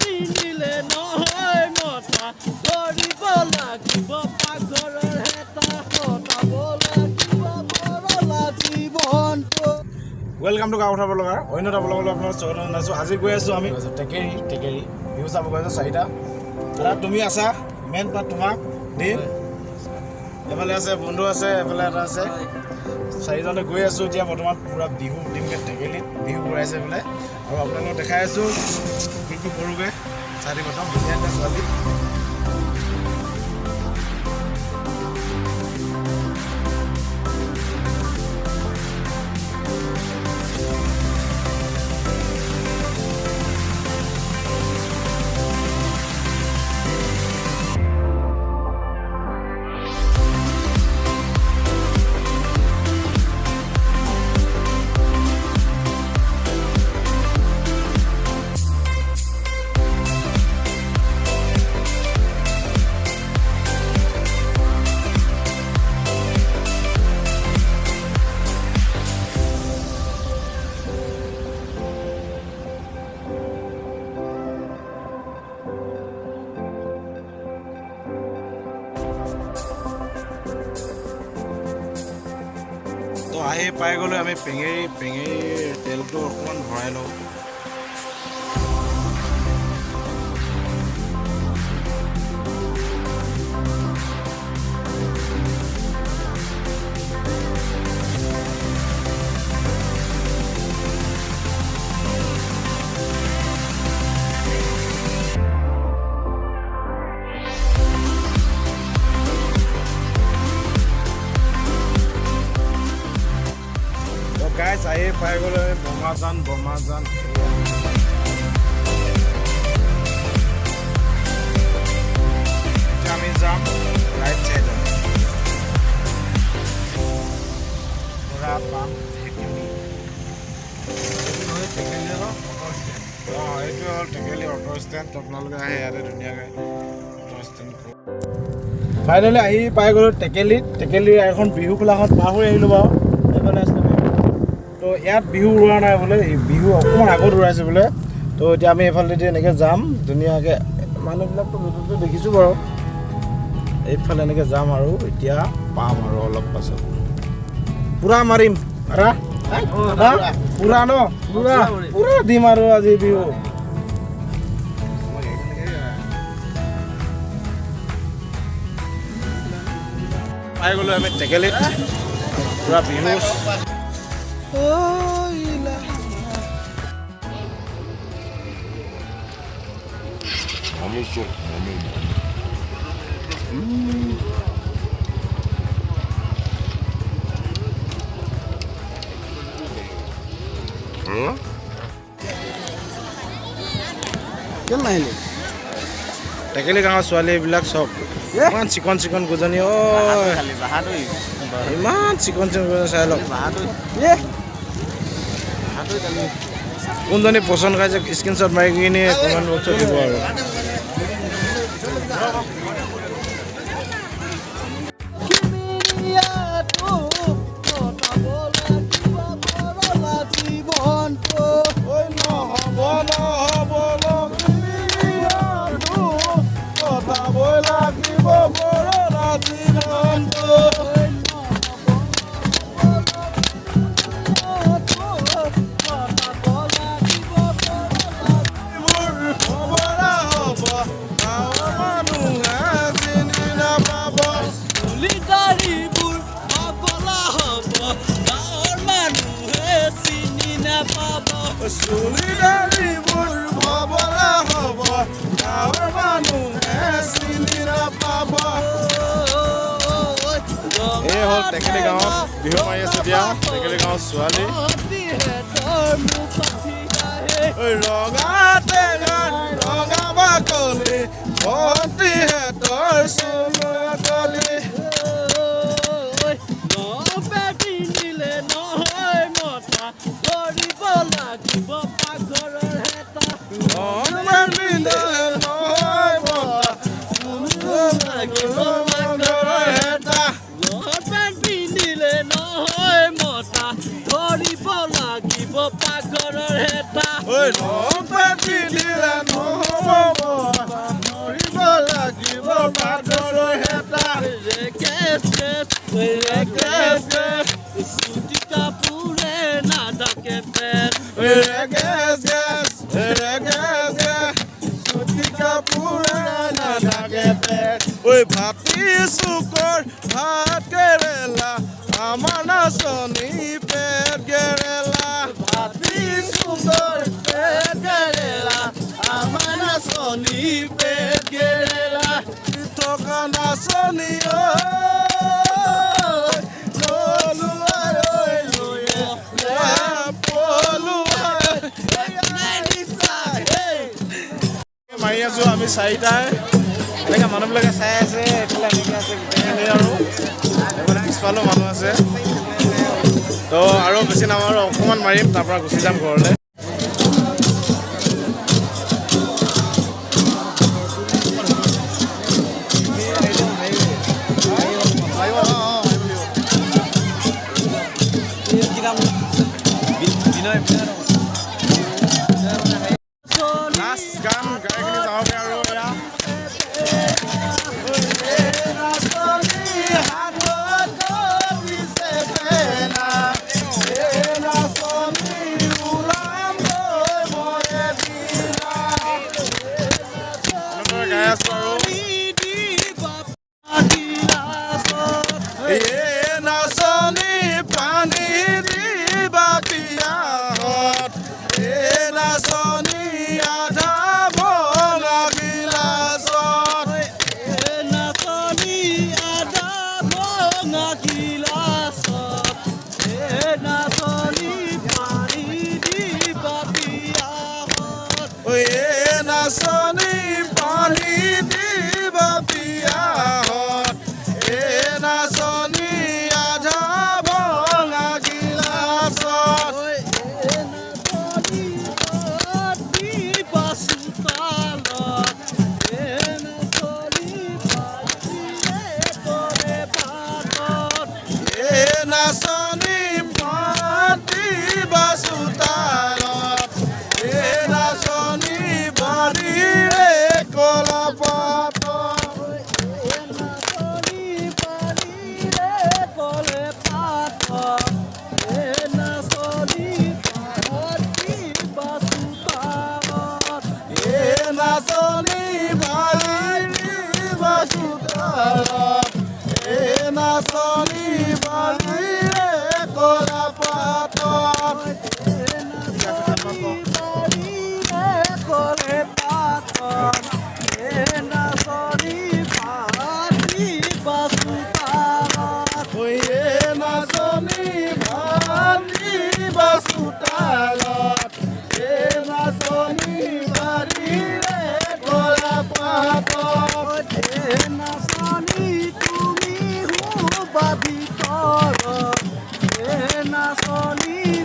পিন্ধিলে নহয় মতা কৰিব লাগিব পাকঘৰৰ হেতা কটাব লাগিব বৰলা জীৱনটো। ৱেলকাম টু গাঁও উঠাব লগা অন্য এটা ব্লগলৈ আপোনাৰ স্বাগতম জনাইছোঁ। আজি গৈ আছোঁ আমি টেকেৰী বিহু চাব গৈ আছোঁ 4টা। দাদা তুমি আছা মেইন পাত তোমাক দিম, এফালে আছে বন্ধু আছে, এফালে এটা আছে, 4জনে গৈ আছোঁ এতিয়া বৰ্তমান পূৰা বিহু দিমগৈ টেকেলিত বিহু ঘূৰাইছে বোলে। আৰু আপোনালোকক দেখাই আছোঁ কি কি কৰোঁগৈ চাৰি প্ৰথম ধুনীয়া এটা ছোৱালী। তো আহি পাই গ'লে আমি পেঙেৰিৰ তেলটো অকণমান ভৰাই লওঁ। গাইজ আহি পাই গ'লে বমাজান আমি যাম ৰাইট চাইডত পুৰা পাম টেকেলি। অঁ এইটো হ'ল টেকেলি অটো ষ্টেণ্ড। আপোনালোকে আহে ইয়াতে ধুনীয়াকৈ অটো ষ্টেণ্ড। ফাইনেলি আহি পাই গ'লোঁ টেকেলিৰ এখন বিহু খোলাখন পাৰ হৈ আহিলোঁ বাৰু। এইফালে আছিলে তো ইয়াত বিহু উৰোৱা নাই বোলে, বিহু অকণমান আগত উৰাইছে বোলে। তো এতিয়া আমি এইফালেদি এনেকৈ যাম ধুনীয়াকৈ, মানুহবিলাকতো ভিতৰতে দেখিছোঁ বাৰু। এইফালে এনেকৈ যাম আৰু এতিয়া পাম আৰু অলপ পাছত পূৰা মাৰিম পূৰা ন পূৰা দিম আৰু আজি বিহু। পাই গ'লোঁ আমি টেকেলিত পূৰা বিহু। টেকেলি গাঁৱৰ ছোৱালী এইবিলাক চব ইমান চিকন গোজনী। ইমান চিকন চাই লওক। কোনজনী পচন্দ খাইছে স্ক্ৰীনশ্বট মাৰি কিনি কমেণ্ট বক্সত দিব আৰু। এই হ'ল টেকেলি গাঁৱত বিহু মাৰি আছে এতিয়া টেকেলি গাঁৱৰ ছোৱালী। ৰঙা বাকলি পিন্ধিলে নহয় মতা কৰিব লাগিব পাকঘৰৰ হেতা পিন্ধিলে নহয় মতা ধৰিব লাগিব পাকঘৰৰ হেতা। ভাতি চুকৰ ভাত কেৰেলা আমাৰ নাচনী পেট কেৰেলা ভাতি চুকৰ পেট কেৰেলা আমাৰ নাচনী পেট কেৰেলা থকা নাচনী মাৰি আছো আমি চাৰিটাই এনেকৈ মানুহবিলাকে চাই আছে এইফালে এনেকৈ আছে গোটেইখিনি আৰু এইফালে পিছফালেও মানুহ আছে তো আৰু বেছি নামাৰো অকণমান মাৰিম তাৰপৰা গুচি যাম ঘৰলৈ নাচ গান গাই কিনি যাওঁগৈ আৰু গাই আছো আৰু নাচনী পানী দিবা পিয়াহত নাচনী আধা ভঙা গিলাচত নাচনী আদা ভঙা গিলাচত নাচনী পানী দিবা পিয়াহত নাচনী পানী দিবা পিয়াহত নাচনী আধা ভঙা গিলাচত নাচনী পাতি বাচোতালত নাচনী বাৰীৰে কলা পাত নাচনী বাৰীৰে বাচোতালত নাচনী বাৰীৰে কলা পাত নাচনী ভাতি বাচোতালত নাচনী বাৰীৰে কলা পাত নাচনী তুমি বাবি নাচনী